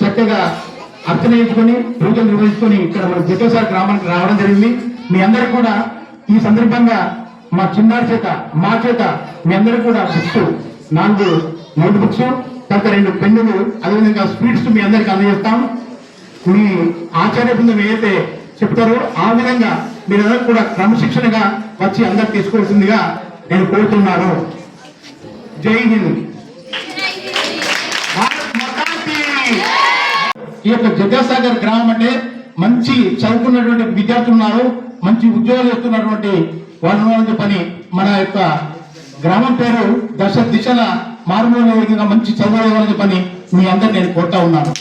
చక్కగా అర్చనించుకొని పూజలు నిర్వహించుకొని ఇక్కడ మన జగ్గసాగర్ గ్రామానికి రావడం జరిగింది. మీ అందరూ కూడా ఈ సందర్భంగా మా చిన్నారి చేత మా చేత మీ అందరూ కూడా బుక్స్ 4 నోట్ బుక్స్ తర్వాత 2 పెన్నులు అదేవిధంగా స్వీట్స్ మీ అందరికి అందజేస్తాం. మీ ఆచార్య బృందం ఏదైతే చెప్తారో ఆ విధంగా మీరందరూ కూడా క్రమశిక్షణగా వచ్చి అందరు తీసుకోవాల్సిందిగా నేను కోరుతున్నాను. జై హింద్. ఈ యొక్క జగ్గసాగర్ గ్రామం అంటే మంచి చదువుకున్నటువంటి విద్యార్థులు ఉన్నారు, మంచి ఉద్యోగాలు చేస్తున్నటువంటి వాళ్ళు చెప్పని మన యొక్క గ్రామం పేరు దశ దిశల మారుమూల విధంగా మంచి చదువుకోవాలని చెప్పని మీ అందరు నేను కోరుతా ఉన్నాను.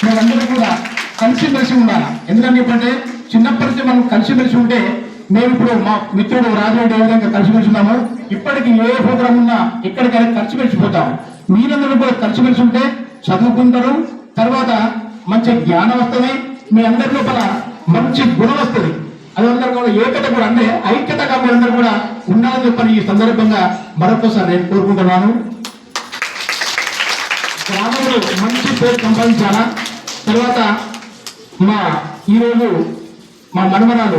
మీరందరూ కూడా కలిసిమెలిసి ఉండాలి. ఎందుకంటే చెప్పంటే చిన్నప్పటి నుంచి మనం కలిసిమెలిసి ఉంటే మేము ఇప్పుడు మా మిత్రుడు రాజరెడ్డి ఏ విధంగా కలిసిమెలిసి ఉన్నాము, ఇప్పటికి ఏ ప్రోగ్రాం ఉన్నా ఎక్కడికైనా కలిసిమెలిసిపోతాము. మీరందరూ కూడా కలిసిమెలిసి ఉంటే చదువుకుంటారు, తర్వాత మంచి జ్ఞానం వస్తుంది, మీ అందరి లోపల మంచి గుణం వస్తుంది. అదందరూ కూడా ఏకత కూడా అంటే ఐక్యతగా మీరందరూ కూడా ఉండాలని చెప్పని ఈ సందర్భంగా మరొకసారి నేను కోరుకుంటున్నాను. గ్రామంలో మంచి పేరు సంపాదించాలా. తర్వాత ఈరోజు మా మనమరాలు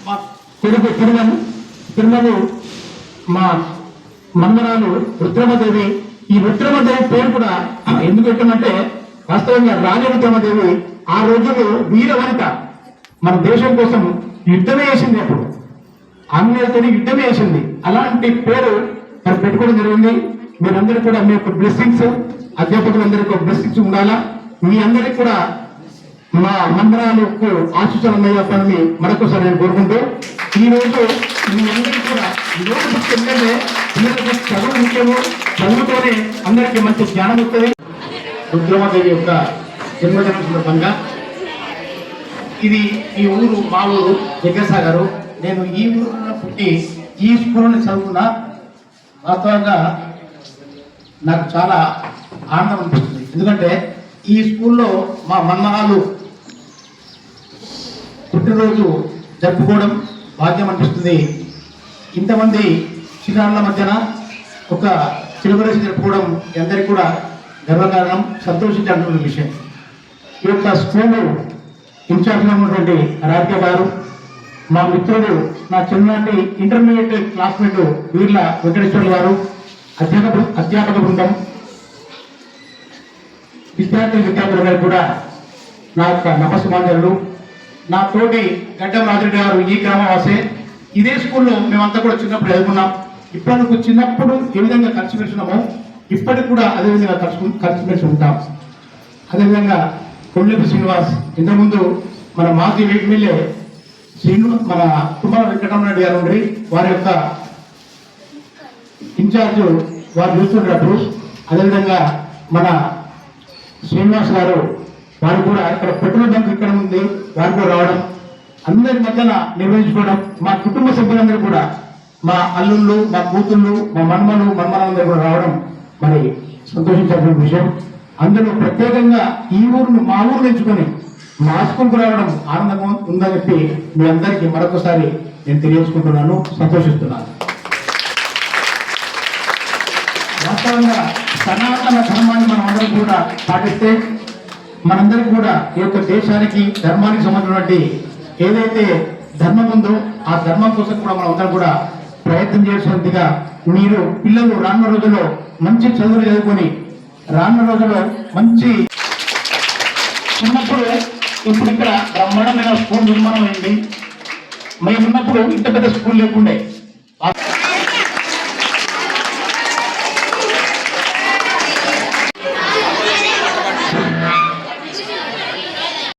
మా కొడుకు తిరుమలు మా మనమరాలు రుద్రమదేవి. ఈ రుద్రమదేవి పేరు కూడా ఎందుకు పెట్టమంటే వాస్తవంగా రాణి రుద్రమదేవి ఆ రోజుల్లో వీరవనిత, మన దేశం కోసం యుద్ధమే చేసింది. అప్పుడు ఆంగ్లేయులతో యుద్ధమే చేసింది. అలాంటి పేరు మరి పెట్టుకోవడం జరిగింది. మీరందరూ కూడా మీ యొక్క బ్లెస్సింగ్స్, అధ్యాపకులందరికీ బ్లెస్సింగ్స్ ఉండాలా. మీ అందరికీ కూడా మా మందిరాలకు ఆశీస్సులు ఉన్నాయని మరొకసారి నేను కోరుకుంటూ ఈ రోజు మీ అందరికీ కూడా ఈరోజు ఏంటంటే పిల్లలకు చదువు ముఖ్యము, చదువుతోనే అందరికీ మంచి జ్ఞానం వస్తుంది. రుద్రమదేవి యొక్క జన్మదినం సందర్భంగా ఇది ఈ ఊరు మా ఊరు జగ్గసాగర్. నేను ఈ ఊరులో పుట్టి ఈ స్కూల్ని చదువుకున్నా. వాస్తవంగా నాకు చాలా ఆనందం అనిపిస్తుంది. ఎందుకంటే ఈ స్కూల్లో మా మన్మనాలు పుట్టినరోజు జరుపుకోవడం భాగ్యం అనిపిస్తుంది. ఇంతమంది చిన్నారుల మధ్యన ఒక సెలబ్రేషన్ జరుపుకోవడం అందరికీ కూడా గర్వకారణం, సంతోషించాల్సిన విషయం. ఈ యొక్క స్కూలు ఇన్ఛార్జ్గా ఉన్నటువంటి రాధిక గారు, మా మిత్రుడు నా చిన్ననాటి ఇంటర్మీడియట్ క్లాస్మేట్ వీర్ల వెంకటేశ్వర గారు, అధ్యాపక బృందం, విద్యార్థులు గారు కూడా నా యొక్క నమస్మాంజలు. నా తోటి గడ్డం రాజరెడ్డి గారు ఈ గ్రామవాసే. ఇదే స్కూల్లో మేమంతా కూడా చిన్నప్పుడు చదువుకున్నాం. ఇప్పటికి చిన్నప్పుడు ఏ విధంగా కలిసిమెలిసి ఉన్నామో ఇప్పటికి కూడా అదేవిధంగా కలిసిమెలిసి ఉంటాం. అదేవిధంగా కొల్లేపి శ్రీనివాస్, ఇంతకుముందు మన మాజీ ఎమ్మెల్యే మన తుమ్మల వెంకటరమణరెడ్డి గారు ఉండి వారి యొక్క ఇన్ఛార్జ్ వారు చూస్తున్నప్పుడు, అదేవిధంగా మన శ్రీనివాస్ గారు వారు కూడా ఇక్కడ పెట్రోల్ బంక్ ఇక్కడ ఉంది, వారు కూడా రావడం, అందరి మధ్యన నిర్వహించుకోవడం, మా కుటుంబ సభ్యులందరూ కూడా మా అల్లుళ్ళు, మా కూతుళ్ళు, మా మన్మలందరూ కూడా రావడం మరి సంతోషించాల్సిన విషయం. అందులో ప్రత్యేకంగా ఈ ఊరును మా ఊరు ఎంచుకొని మా స్కూల్కు రావడం ఆనందంగా ఉందని చెప్పి మీ అందరికీ మరొకసారి నేను తెలియజేసుకుంటున్నాను, సంతోషిస్తున్నాను. వాస్తవంగా సనాతన ధర్మాన్ని మనం అందరం కూడా పాటిస్తే మనందరికీ కూడా ఈ యొక్క దేశానికి ధర్మానికి సంబంధించినటువంటి ఏదైతే ధర్మం ఉందో ఆ ధర్మం కోసం కూడా మనం అందరం కూడా ప్రయత్నం చేసినట్టుగా మీరు పిల్లలు రానున్న రోజుల్లో మంచి చదువులు చదువుకొని రానున్న రోజుల్లో మంచి చిన్నప్పుడు ఇప్పుడు ఇక్కడ బ్రహ్మాండమైన స్కూల్ నిర్మాణం అయింది. మేము ఉన్నప్పుడు ఇంత పెద్ద స్కూల్ లేకుండే.